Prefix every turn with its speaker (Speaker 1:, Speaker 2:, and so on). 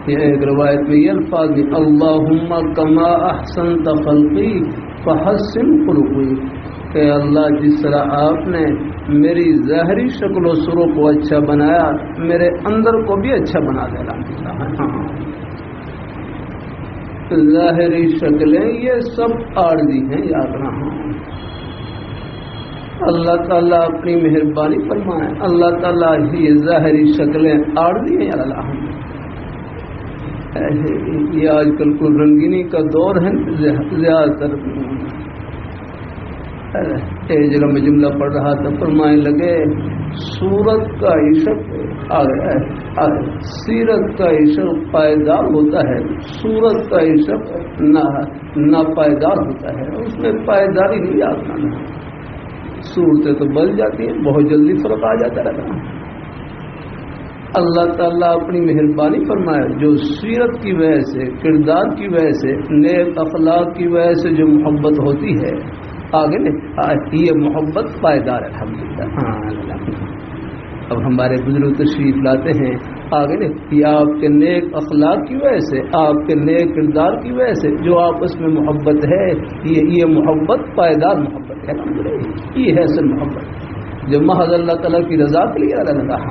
Speaker 1: یہ ایک روایت میں یہ الفاظ بھی اللہم کما احسنت خلقی فحسن خلقی، کہ اللہ جس طرح آپ نے میری ظاہری شکل و سرو کو اچھا بنایا، میرے اندر کو بھی اچھا بنا دینا۔ ظاہری شکلیں یہ سب عارضی ہیں، یاد رہا۔ اللہ تعالیٰ اپنی مہربانی فرمائے، اللہ تعالیٰ یہ ظاہری شکلیں عارضی ہیں، یا اللہ یہ آج کل کو رنگینی کا دور ہے زیادہ تر۔ ایک جگہ میں جملہ پڑھ رہا تھا، فرمائے لگے صورت کا عشق سیرت کا عشق پائیدار ہوتا ہے، صورت کا عشق نا پائیدار ہوتا ہے، اس میں پائیداری نہیں آتا۔ صورتیں تو بل جاتی ہیں، بہت جلدی فرق آ جاتا رہتا۔ اللہ تعالیٰ اپنی مہربانی فرمائے، جو سیرت کی وجہ سے، کردار کی وجہ سے، نیک اخلاق کی وجہ سے جو محبت ہوتی ہے، آگے یہ محبت پائیدار ہے الحمدللہ۔ اب ہمارے بزرگ تشریف لاتے ہیں آگے یہ آپ کے نیک اخلاق کی وجہ سے، آپ کے نیک کردار کی وجہ سے جو آپس میں محبت ہے، یہ محبت پائیدار محبت ہے، یہ ہے اصل محبت جو محض اللہ تعالیٰ کی رضا کے لیے اللہ